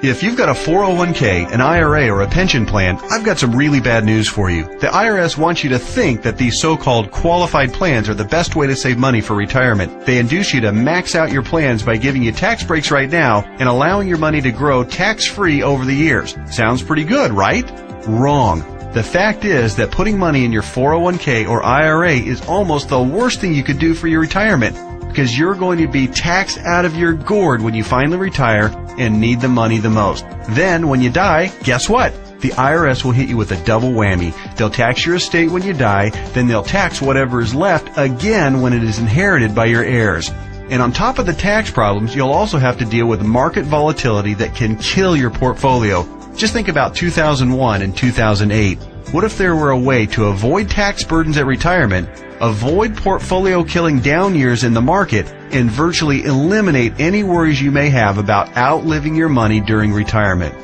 If you've got a 401k, an IRA, or a pension plan, I've got some really bad news for you. The IRS wants you to think that these so-called qualified plans are the best way to save money for retirement. They induce you to max out your plans by giving you tax breaks right now and allowing your money to grow tax-free over the years. Sounds pretty good, right? Wrong. The fact is that putting money in your 401k or IRA is almost the worst thing you could do for your retirement, because you're going to be taxed out of your gourd when you finally retire and need the money the most. Then, when you die, guess what? The IRS will hit you with a double whammy. They'll tax your estate when you die, then they'll tax whatever is left again when it is inherited by your heirs. And on top of the tax problems, you'll also have to deal with market volatility that can kill your portfolio. Just think about 2001 and 2008. What if there were a way to avoid tax burdens at retirement, avoid portfolio-killing down years in the market, and virtually eliminate any worries you may have about outliving your money during retirement?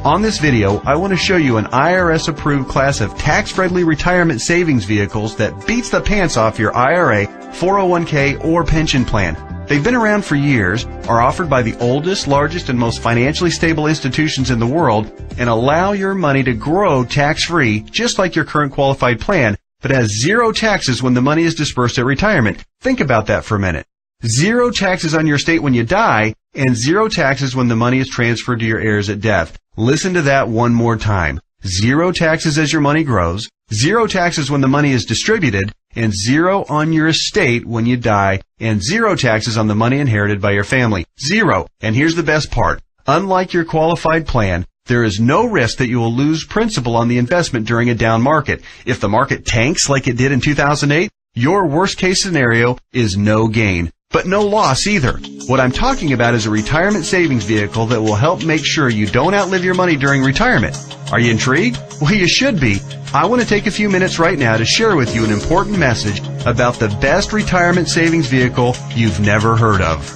On this video, I want to show you an IRS-approved class of tax-friendly retirement savings vehicles that beats the pants off your IRA, 401k, or pension plan. They've been around for years, are offered by the oldest, largest, and most financially stable institutions in the world, and allow your money to grow tax-free, just like your current qualified plan, but has zero taxes when the money is dispersed at retirement. Think about that for a minute. Zero taxes on your estate when you die, and zero taxes when the money is transferred to your heirs at death. Listen to that one more time. Zero taxes as your money grows, zero taxes when the money is distributed, and zero on your estate when you die, and zero taxes on the money inherited by your family. Zero. And here's the best part. Unlike your qualified plan, there is no risk that you will lose principal on the investment during a down market. If the market tanks like it did in 2008, your worst case scenario is no gain, but no loss either. What I'm talking about is a retirement savings vehicle that will help make sure you don't outlive your money during retirement. Are you intrigued? Well, you should be. I want to take a few minutes right now to share with you an important message about the best retirement savings vehicle you've never heard of.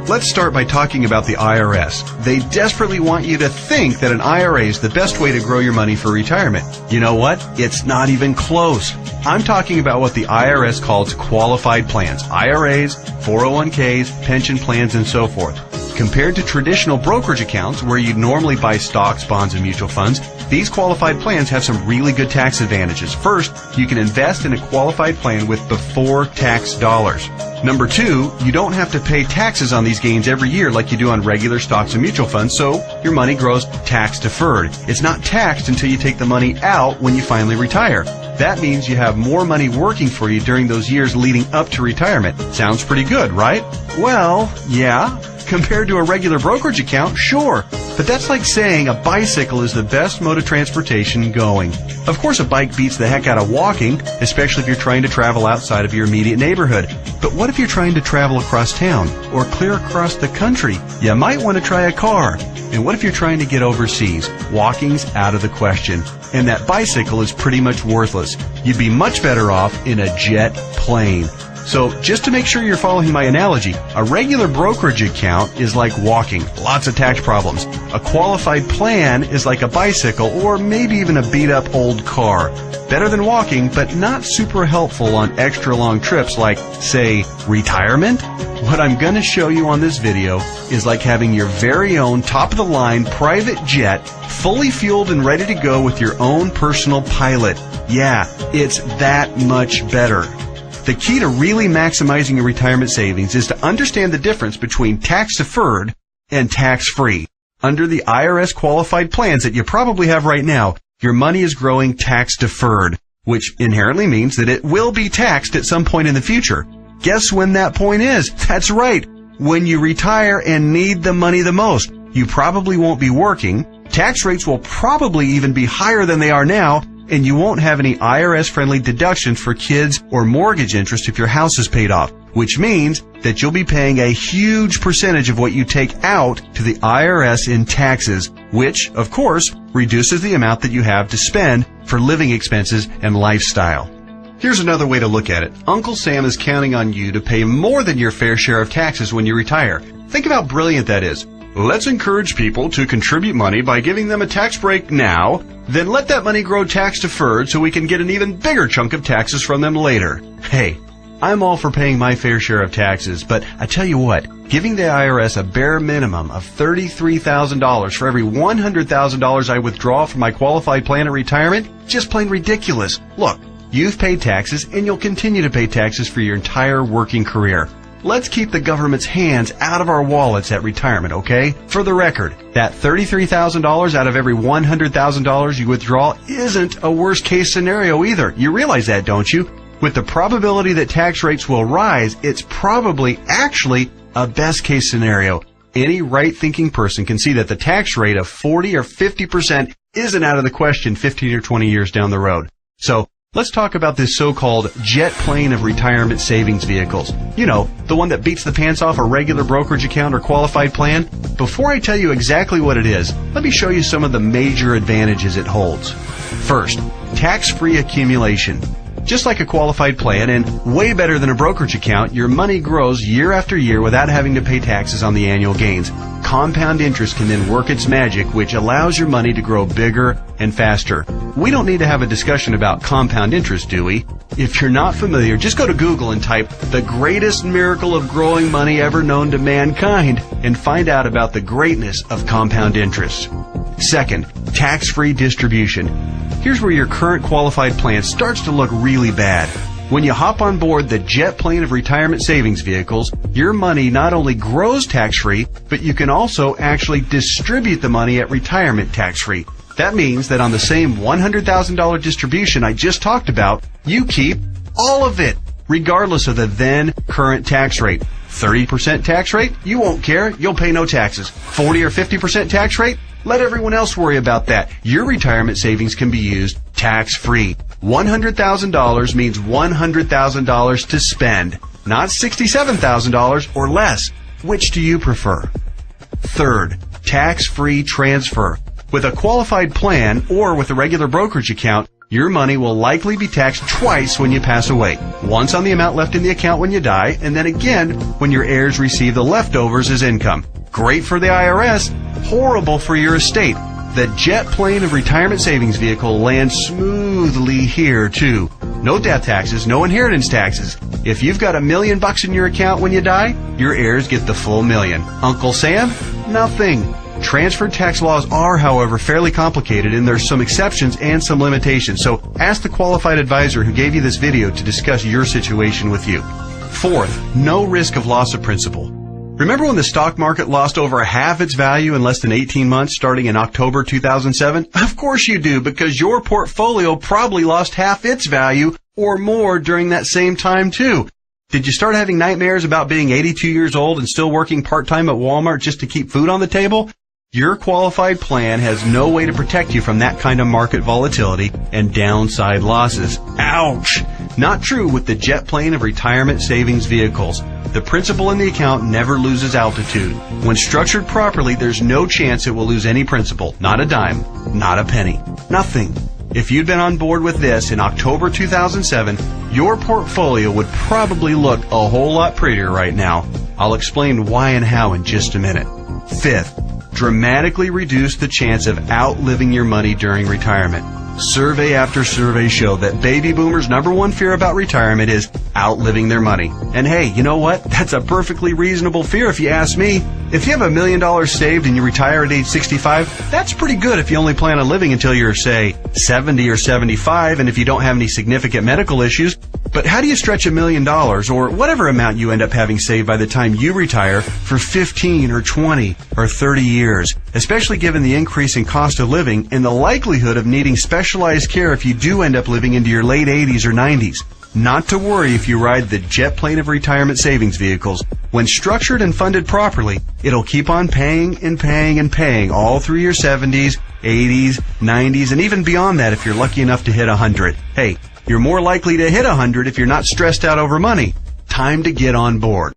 Let's start by talking about the IRS. They desperately want you to think that an IRA is the best way to grow your money for retirement. You know what? It's not even close. I'm talking about what the IRS calls qualified plans, IRAs, 401ks, pension plans, and so forth. Compared to traditional brokerage accounts where you'd normally buy stocks, bonds, and mutual funds, these qualified plans have some really good tax advantages. First, you can invest in a qualified plan with before tax dollars. Number two, you don't have to pay taxes on these gains every year like you do on regular stocks and mutual funds, so your money grows tax deferred. It's not taxed until you take the money out when you finally retire. That means you have more money working for you during those years leading up to retirement. Sounds pretty good, right? Well, yeah. Compared to a regular brokerage account, sure. But that's like saying a bicycle is the best mode of transportation going. Of course, a bike beats the heck out of walking, especially if you're trying to travel outside of your immediate neighborhood. But what if you're trying to travel across town or clear across the country? You might want to try a car. And what if you're trying to get overseas? Walking's out of the question. And that bicycle is pretty much worthless. You'd be much better off in a jet plane. So just to make sure you're following my analogy, a regular brokerage account is like walking, lots of tax problems. A qualified plan is like a bicycle or maybe even a beat-up old car. Better than walking, but not super helpful on extra long trips like, say, retirement. What I'm going to show you on this video is like having your very own top-of-the-line private jet, fully fueled and ready to go with your own personal pilot. Yeah, it's that much better. The key to really maximizing your retirement savings is to understand the difference between tax-deferred and tax-free. Under the IRS qualified plans that you probably have right now, your money is growing tax-deferred, which inherently means that it will be taxed at some point in the future. Guess when that point is? That's right, when you retire and need the money the most. You probably won't be working, tax rates will probably even be higher than they are now, and you won't have any IRS-friendly deductions for kids or mortgage interest if your house is paid off, which means that you'll be paying a huge percentage of what you take out to the IRS in taxes, which, of course, reduces the amount that you have to spend for living expenses and lifestyle. Here's another way to look at it. Uncle Sam is counting on you to pay more than your fair share of taxes when you retire. Think of how brilliant that is. Let's encourage people to contribute money by giving them a tax break now, then let that money grow tax deferred so we can get an even bigger chunk of taxes from them later. Hey, I'm all for paying my fair share of taxes, but I tell you what, giving the IRS a bare minimum of $33,000 for every $100,000 I withdraw from my qualified plan at retirement, just plain ridiculous. Look, you've paid taxes and you'll continue to pay taxes for your entire working career. Let's keep the government's hands out of our wallets at retirement, okay? For the record, that $33,000 out of every $100,000 you withdraw isn't a worst case scenario either. You realize that, don't you? With the probability that tax rates will rise, it's probably actually a best case scenario. Any right-thinking person can see that the tax rate of 40 or 50% isn't out of the question 15 or 20 years down the road. So, let's talk about this so-called jet plane of retirement savings vehicles. You know, the one that beats the pants off a regular brokerage account or qualified plan. Before I tell you exactly what it is, let me show you some of the major advantages it holds. First, tax-free accumulation. Just like a qualified plan and way better than a brokerage account, your money grows year after year without having to pay taxes on the annual gains. Compound interest can then work its magic, which allows your money to grow bigger and faster. We don't need to have a discussion about compound interest, do we? If you're not familiar, just go to Google and type "the greatest miracle of growing money ever known to mankind" and find out about the greatness of compound interest. Second, tax-free distribution. Here's where your current qualified plan starts to look really bad. When you hop on board the jet plane of retirement savings vehicles, your money not only grows tax-free, but you can also actually distribute the money at retirement tax-free. That means that on the same $100,000 distribution I just talked about, you keep all of it, regardless of the then current tax rate. 30% tax rate? You won't care. You'll pay no taxes. 40 or 50% tax rate? Let everyone else worry about that. Your retirement savings can be used tax-free. $100,000 means $100,000 to spend, not $67,000 or less. Which do you prefer? Third, tax-free transfer. With a qualified plan or with a regular brokerage account, your money will likely be taxed twice when you pass away. Once on the amount left in the account when you die, and then again when your heirs receive the leftovers as income. Great for the IRS, horrible for your estate. The jet plane of retirement savings vehicle lands smoothly here too. No death taxes, no inheritance taxes. If you've got $1 million in your account when you die, your heirs get the full $1 million. Uncle Sam? Nothing. Transferred tax laws are, however, fairly complicated, and there's some exceptions and some limitations. So ask the qualified advisor who gave you this video to discuss your situation with you. Fourth, no risk of loss of principal. Remember when the stock market lost over half its value in less than 18 months starting in October 2007? Of course you do, because your portfolio probably lost half its value or more during that same time too. Did you start having nightmares about being 82 years old and still working part-time at Walmart just to keep food on the table? Your qualified plan has no way to protect you from that kind of market volatility and downside losses. Ouch! Not true with the jet plane of retirement savings vehicles. The principal in the account never loses altitude. When structured properly, there's no chance it will lose any principal. Not a dime. Not a penny. Nothing. If you'd been on board with this in October 2007, your portfolio would probably look a whole lot prettier right now. I'll explain why and how in just a minute. Fifth, dramatically reduce the chance of outliving your money during retirement. Survey after survey show that baby boomers' #1 fear about retirement is outliving their money. And hey, you know what? That's a perfectly reasonable fear if you ask me. If you have $1 million saved and you retire at age 65, that's pretty good if you only plan on living until you're, say, 70 or 75 and if you don't have any significant medical issues. But how do you stretch $1 million or whatever amount you end up having saved by the time you retire for 15 or 20 or 30 years, especially given the increase in cost of living and the likelihood of needing specialized care if you do end up living into your late 80s or 90s? Not to worry if you ride the jet plane of retirement savings vehicles. When structured and funded properly, it'll keep on paying and paying and paying all through your 70s, 80s, 90s, and even beyond that if you're lucky enough to hit 100. Hey, you're more likely to hit 100 if you're not stressed out over money. Time to get on board.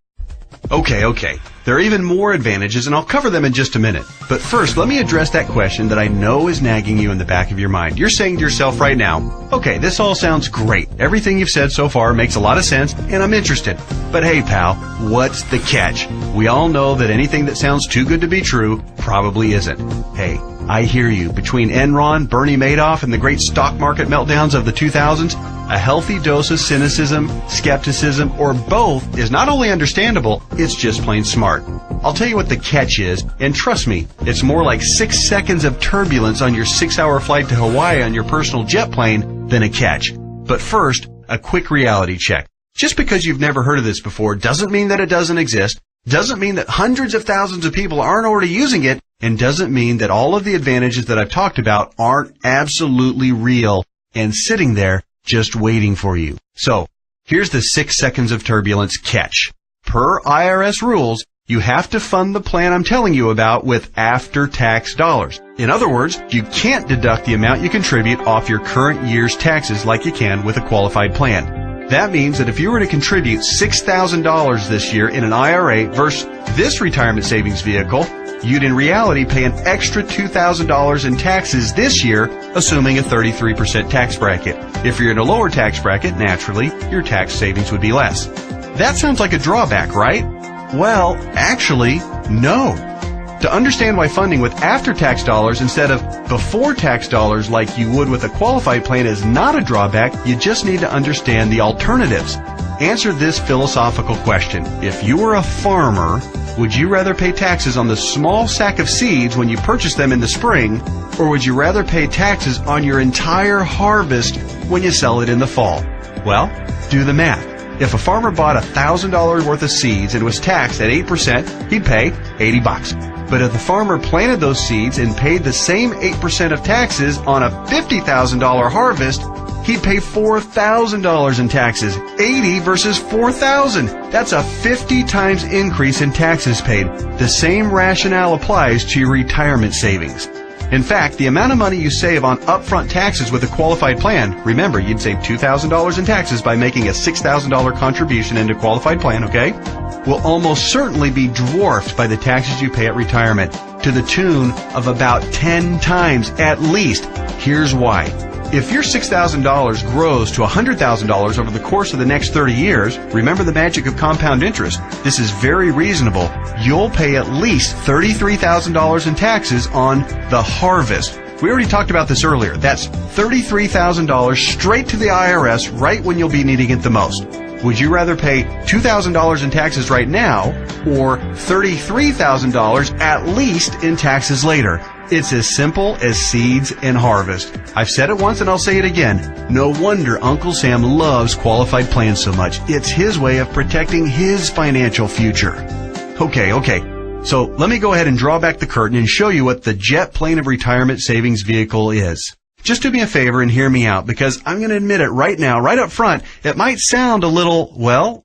Okay. There are even more advantages, and I'll cover them in just a minute. But first, let me address that question that I know is nagging you in the back of your mind. You're saying to yourself right now, okay, this all sounds great. Everything you've said so far makes a lot of sense, and I'm interested. But hey, pal, what's the catch? We all know that anything that sounds too good to be true probably isn't. Hey, I hear you. Between Enron, Bernie Madoff, and the great stock market meltdowns of the 2000s, a healthy dose of cynicism, skepticism, or both is not only understandable, it's just plain smart. I'll tell you what the catch is, and trust me, it's more like 6 seconds of turbulence on your 6-hour flight to Hawaii on your personal jet plane than a catch. But first, a quick reality check. Just because you've never heard of this before doesn't mean that it doesn't exist, doesn't mean that hundreds of thousands of people aren't already using it, and doesn't mean that all of the advantages that I've talked about aren't absolutely real and sitting there just waiting for you. So, here's the 6 seconds of turbulence catch. Per IRS rules, you have to fund the plan I'm telling you about with after-tax dollars. In other words, you can't deduct the amount you contribute off your current year's taxes like you can with a qualified plan. That means that if you were to contribute $6,000 this year in an IRA versus this retirement savings vehicle, you'd in reality pay an extra $2,000 in taxes this year, assuming a 33% tax bracket. If you're in a lower tax bracket, naturally, your tax savings would be less. That sounds like a drawback, right? Well, actually, no. To understand why funding with after-tax dollars instead of before-tax dollars like you would with a qualified plan is not a drawback, you just need to understand the alternatives. Answer this philosophical question. If you were a farmer, would you rather pay taxes on the small sack of seeds when you purchase them in the spring, or would you rather pay taxes on your entire harvest when you sell it in the fall? Well, do the math. If a farmer bought $1,000 worth of seeds and was taxed at 8%, he'd pay $80. But if the farmer planted those seeds and paid the same 8% of taxes on a $50,000 harvest, he'd pay $4,000 in taxes. 80 versus 4,000. That's a 50 times increase in taxes paid. The same rationale applies to your retirement savings. In fact, the amount of money you save on upfront taxes with a qualified plan, remember, you'd save $2,000 in taxes by making a $6,000 contribution into a qualified plan, okay? Will almost certainly be dwarfed by the taxes you pay at retirement, to the tune of about 10 times at least. Here's why. If your $6,000 grows to $100,000 over the course of the next 30 years, remember the magic of compound interest. This is very reasonable. You'll pay at least $33,000 in taxes on the harvest. We already talked about this earlier. That's $33,000 straight to the IRS right when you'll be needing it the most. Would you rather pay $2,000 in taxes right now or $33,000 at least in taxes later? It's as simple as seeds and harvest. I've said it once and I'll say it again. No wonder Uncle Sam loves qualified plans so much. It's his way of protecting his financial future. Okay. So let me go ahead and draw back the curtain and show you what the jet plane of retirement savings vehicle is. Just do me a favor and hear me out, because I'm going to admit it right now, right up front, it might sound a little, well,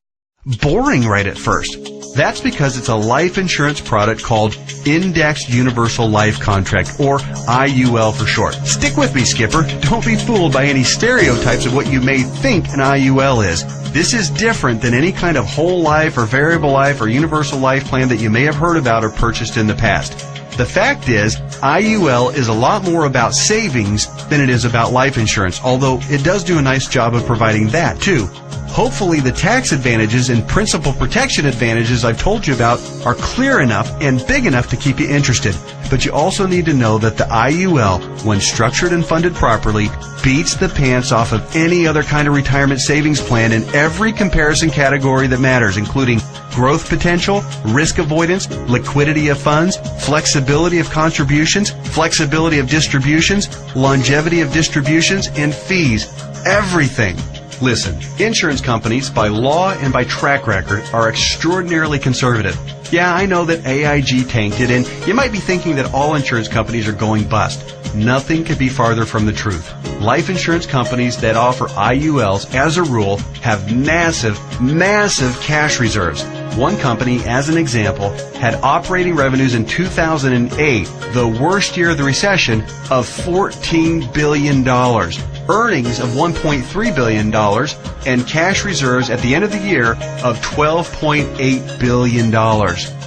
boring right at first. That's because it's a life insurance product called Indexed Universal Life Contract, or IUL for short. Stick with me, Skipper. Don't be fooled by any stereotypes of what you may think an IUL is. This is different than any kind of whole life or variable life or universal life plan that you may have heard about or purchased in the past. The fact is, IUL is a lot more about savings than it is about life insurance, although it does do a nice job of providing that too. Hopefully the tax advantages and principal protection advantages I've told you about are clear enough and big enough to keep you interested. But you also need to know that the IUL, when structured and funded properly, beats the pants off of any other kind of retirement savings plan in every comparison category that matters, including growth potential, risk avoidance, liquidity of funds, flexibility of contributions, flexibility of distributions, longevity of distributions, and fees. Everything. Listen, insurance companies, by law and by track record, are extraordinarily conservative. Yeah, I know that AIG tanked it, and you might be thinking that all insurance companies are going bust. Nothing could be farther from the truth. Life insurance companies that offer IULs, as a rule, have massive cash reserves. One company, as an example, had operating revenues in 2008, the worst year of the recession, of $14 billion. Earnings of $1.3 billion, and cash reserves at the end of the year of $12.8 billion.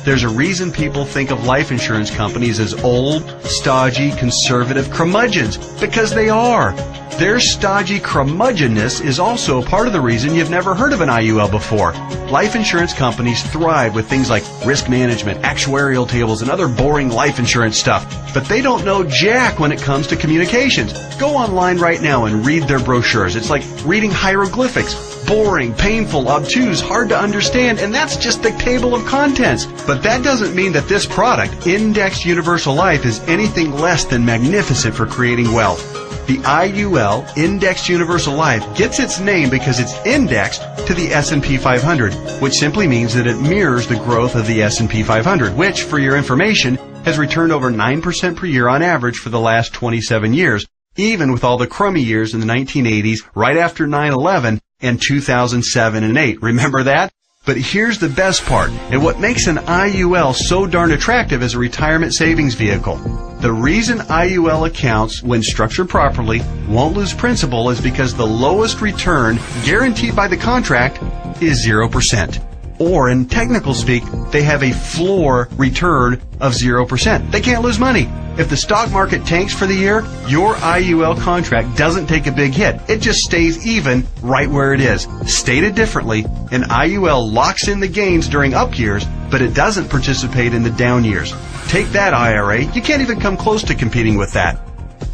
There's a reason people think of life insurance companies as old, stodgy, conservative curmudgeons, because they are. Their stodgy curmudgeonness is also part of the reason you've never heard of an IUL before. Life insurance companies thrive with things like risk management, actuarial tables, and other boring life insurance stuff. But they don't know jack when it comes to communications. Go online right now and read their brochures. It's like reading hieroglyphics. Boring, painful, obtuse, hard to understand, and that's just the table of contents. But that doesn't mean that this product, Indexed Universal Life, is anything less than magnificent for creating wealth. The IUL, Indexed Universal Life, gets its name because it's indexed to the S&P 500, which simply means that it mirrors the growth of the S&P 500, which, for your information, has returned over 9% per year on average for the last 27 years, even with all the crummy years in the 1980s, right after 9/11, and 2007 and 8. Remember that? But here's the best part, and what makes an IUL so darn attractive as a retirement savings vehicle. The reason IUL accounts, when structured properly, won't lose principal is because the lowest return guaranteed by the contract is 0%. Or, in technical speak, they have a floor return of 0%. They can't lose money. If the stock market tanks for the year, your IUL contract doesn't take a big hit. It just stays even right where it is. Stated differently, an IUL locks in the gains during up years, but it doesn't participate in the down years. Take that, IRA. You can't even come close to competing with that.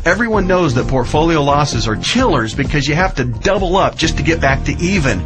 Everyone knows that portfolio losses are killers because you have to double up just to get back to even.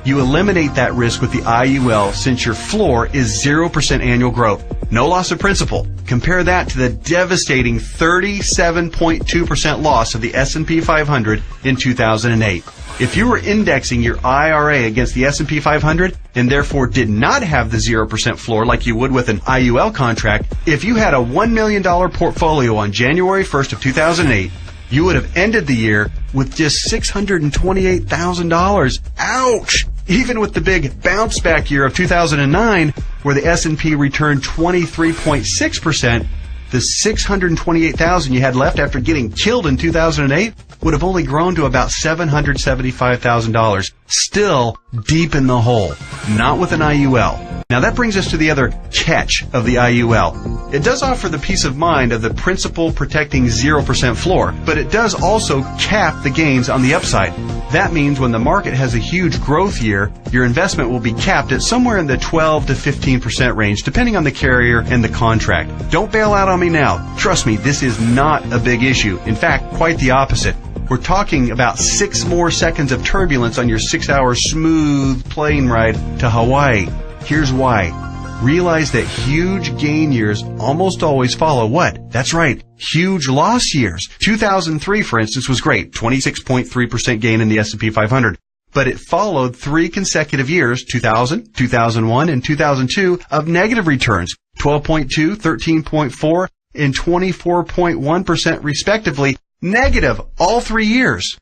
You eliminate that risk with the IUL since your floor is 0% annual growth. No loss of principal. Compare that to the devastating 37.2% loss of the S&P 500 in 2008. If you were indexing your IRA against the S&P 500 and therefore did not have the 0% floor like you would with an IUL contract, if you had a $1 million portfolio on January 1st of 2008, you would have ended the year with just $628,000. Ouch! Even with the big bounce back year of 2009, where the S&P returned 23.6%, the $628,000 you had left after getting killed in 2008 would have only grown to about $775,000. Still deep in the hole. Not with an IUL. Now that brings us to the other catch of the IUL. It does offer the peace of mind of the principal protecting 0% floor, but it does also cap the gains on the upside. That means when the market has a huge growth year, your investment will be capped at somewhere in the 12 to 15% range, depending on the carrier and the contract. Don't bail out on me now. Trust me, this is not a big issue. In fact, quite the opposite. We're talking about 6 more seconds of turbulence on your 6-hour smooth plane ride to Hawaii. Here's why. Realize that huge gain years almost always follow what? That's right, huge loss years. 2003, for instance, was great, 26.3% gain in the S&P 500. But it followed 3 consecutive years, 2000, 2001, and 2002, of negative returns, 12.2, 13.4, and 24.1% respectively, negative all 3 years.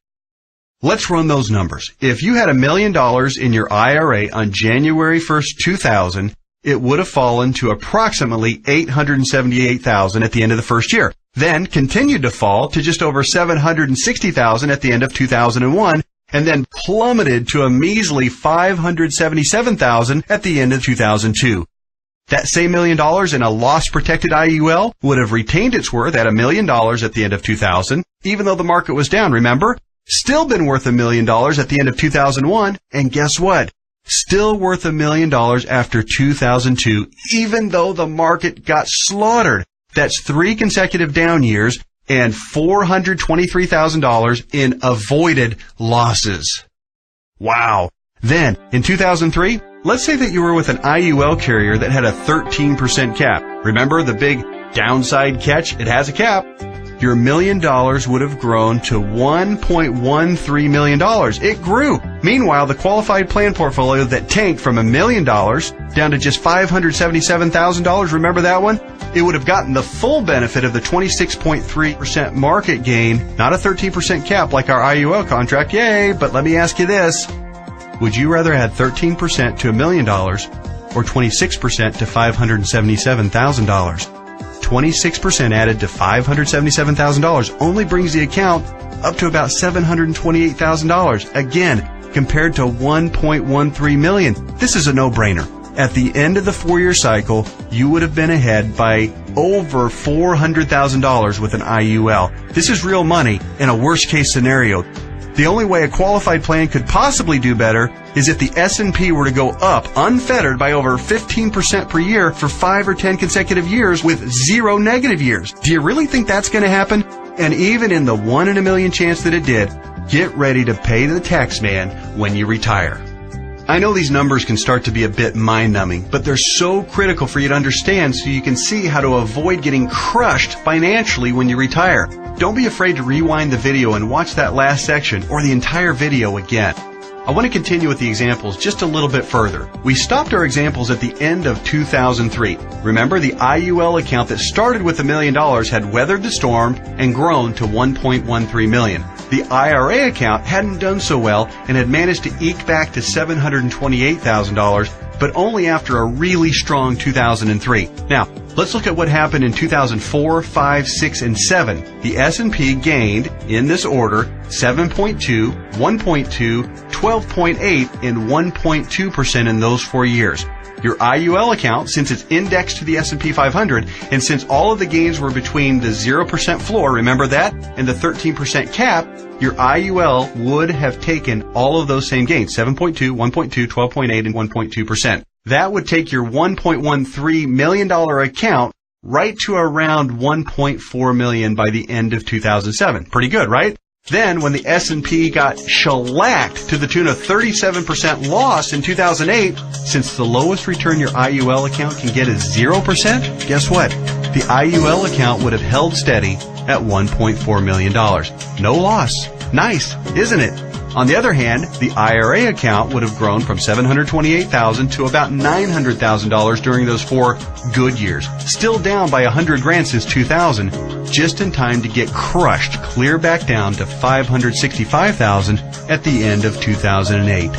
Let's run those numbers. If you had $1 million in your IRA on January 1st, 2000, it would have fallen to approximately $878,000 at the end of the first year, then continued to fall to just over $760,000 at the end of 2001, and then plummeted to a measly $577,000 at the end of 2002. That same $1 million in a loss-protected IUL would have retained its worth at $1 million at the end of 2000, even though the market was down, remember? Still been worth $1 million at the end of 2001, and guess what? Still worth $1 million after 2002, even though the market got slaughtered. That's 3 consecutive down years and $423,000 in avoided losses. Wow. Then, in 2003, let's say that you were with an IUL carrier that had a 13% cap. Remember the big downside catch? It has a cap. Your $1 million would have grown to $1.13 million. It grew. Meanwhile, the qualified plan portfolio that tanked from $1 million down to just $577,000, remember that one? It would have gotten the full benefit of the 26.3% market gain, not a 13% cap like our IUL contract. Yay! But let me ask you this. Would you rather add 13% to $1 million or 26% to $577,000? 26% added to $577,000 only brings the account up to about $728,000. Again, compared to $1.13 million. This is a no-brainer. At the end of the 4-year cycle, you would have been ahead by over $400,000 with an IUL. This is real money in a worst-case scenario. The only way a qualified plan could possibly do better is if the S&P were to go up unfettered by over 15% per year for 5 or 10 consecutive years with 0 negative years. Do you really think that's going to happen? And even in the 1 in a million chance that it did, get ready to pay the tax man when you retire. I know these numbers can start to be a bit mind-numbing, but they're so critical for you to understand so you can see how to avoid getting crushed financially when you retire. Don't be afraid to rewind the video and watch that last section or the entire video again. I want to continue with the examples just a little bit further. We stopped our examples at the end of 2003. Remember, the IUL account that started with $1 million had weathered the storm and grown to $1.13 million. The IRA account hadn't done so well and had managed to eke back to $728,000, but only after a really strong 2003. Now, let's look at what happened in 2004, 5, 6, and 7. The S&P gained, in this order, 7.2, 1.2, 12.8, and 1.2% in those 4 years. Your IUL account, since it's indexed to the S&P 500, and since all of the gains were between the 0% floor, remember that, and the 13% cap, your IUL would have taken all of those same gains, 7.2, 1.2, 12.8, and 1.2%. That would take your $1.13 million account right to around $1.4 million by the end of 2007. Pretty good, right? Then, when the S&P got shellacked to the tune of 37% loss in 2008, since the lowest return your IUL account can get is 0%, guess what? The IUL account would have held steady at $1.4 million. No loss. Nice, isn't it? On the other hand, the IRA account would have grown from $728,000 to about $900,000 during those 4 good years. Still down by $100,000 since 2000, just in time to get crushed clear back down to $565,000 at the end of 2008.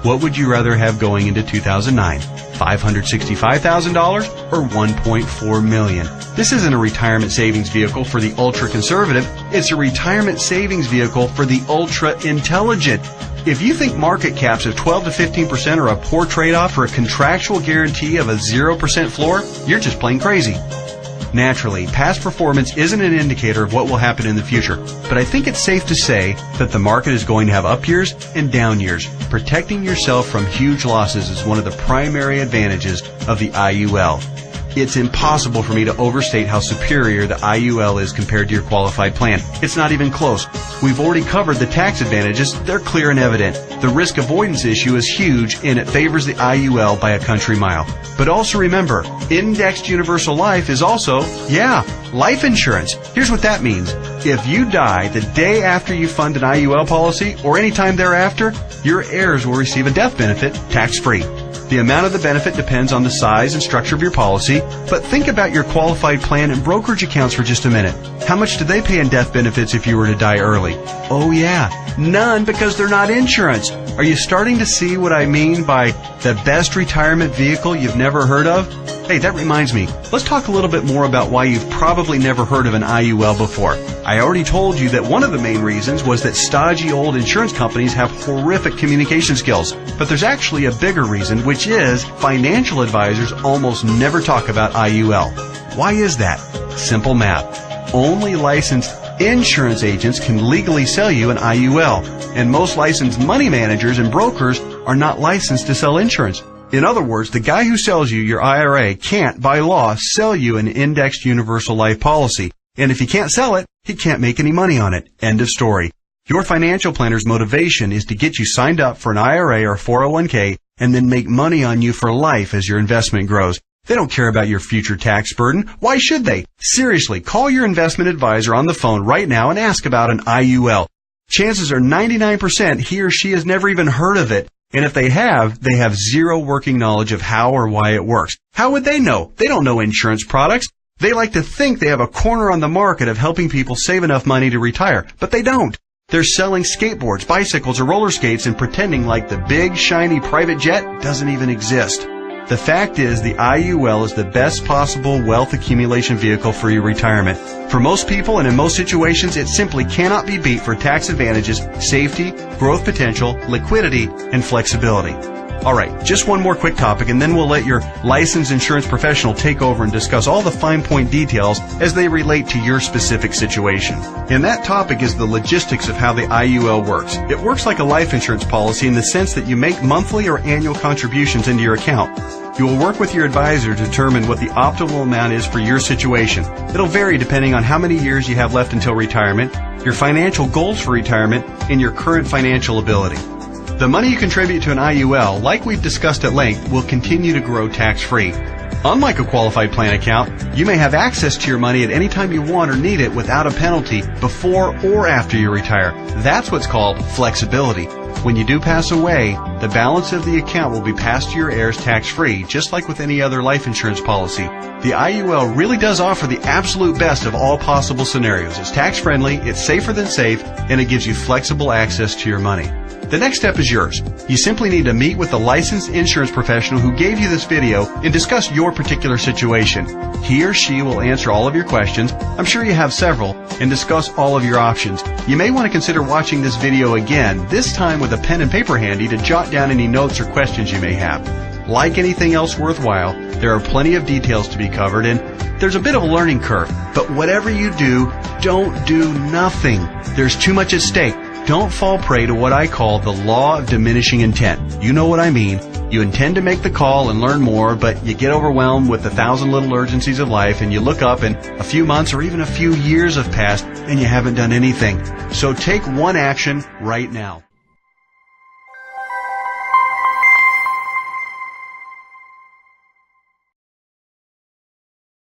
What would you rather have going into 2009? $565,000 or $1.4 million? This isn't a retirement savings vehicle for the ultra-conservative. It's a retirement savings vehicle for the ultra-intelligent. If you think market caps of 12 to 15% are a poor trade-off for a contractual guarantee of a 0% floor, you're just plain crazy. Naturally, past performance isn't an indicator of what will happen in the future, but I think it's safe to say that the market is going to have up years and down years. Protecting yourself from huge losses is one of the primary advantages of the IUL. It's impossible for me to overstate how superior the IUL is compared to your qualified plan. It's not even close. We've already covered the tax advantages. They're clear and evident. The risk avoidance issue is huge, and it favors the IUL by a country mile. But also remember, indexed universal life is also, life insurance. Here's what that means. If you die the day after you fund an IUL policy, or any time thereafter, your heirs will receive a death benefit tax-free. The amount of the benefit depends on the size and structure of your policy, but think about your qualified plan and brokerage accounts for just a minute. How much do they pay in death benefits if you were to die early? Oh yeah, none, because they're not insurance. Are you starting to see what I mean by the best retirement vehicle you've never heard of? Hey, that reminds me. Let's talk a little bit more about why you've probably never heard of an IUL before. I already told you that one of the main reasons was that stodgy old insurance companies have horrific communication skills. But there's actually a bigger reason, which is financial advisors almost never talk about IUL. Why is that? Simple math. Only licensed insurance agents can legally sell you an IUL, and most licensed money managers and brokers are not licensed to sell insurance. In other words, the guy who sells you your IRA can't, by law, sell you an indexed universal life policy. And if he can't sell it, he can't make any money on it. End of story. Your financial planner's motivation is to get you signed up for an IRA or 401k and then make money on you for life as your investment grows. They don't care about your future tax burden. Why should they? Seriously, call your investment advisor on the phone right now and ask about an IUL. Chances are 99% he or she has never even heard of it. And if they have zero working knowledge of how or why it works. How would they know? They don't know insurance products. They like to think they have a corner on the market of helping people save enough money to retire, but they don't. They're selling skateboards, bicycles, or roller skates and pretending like the big, shiny private jet doesn't even exist. The fact is, the IUL is the best possible wealth accumulation vehicle for your retirement. For most people and in most situations, it simply cannot be beat for tax advantages, safety, growth potential, liquidity, and flexibility. Alright, just one more quick topic and then we'll let your licensed insurance professional take over and discuss all the fine point details as they relate to your specific situation. And that topic is the logistics of how the IUL works. It works like a life insurance policy in the sense that you make monthly or annual contributions into your account. You will work with your advisor to determine what the optimal amount is for your situation. It'll vary depending on how many years you have left until retirement, your financial goals for retirement, and your current financial ability. The money you contribute to an IUL, like we've discussed at length, will continue to grow tax-free. Unlike a qualified plan account, you may have access to your money at any time you want or need it without a penalty before or after you retire. That's what's called flexibility. When you do pass away, the balance of the account will be passed to your heirs tax-free, just like with any other life insurance policy. The IUL really does offer the absolute best of all possible scenarios. It's tax-friendly, it's safer than safe, and it gives you flexible access to your money. The next step is yours. You simply need to meet with the licensed insurance professional who gave you this video and discuss your particular situation. He or she will answer all of your questions, I'm sure you have several, and discuss all of your options. You may want to consider watching this video again, this time with a pen and paper handy to jot down any notes or questions you may have. Like anything else worthwhile, there are plenty of details to be covered and there's a bit of a learning curve. But whatever you do, don't do nothing. There's too much at stake. Don't fall prey to what I call the law of diminishing intent. You know what I mean. You intend to make the call and learn more, but you get overwhelmed with 1,000 little urgencies of life and you look up and a few months or even a few years have passed and you haven't done anything. So take one action right now.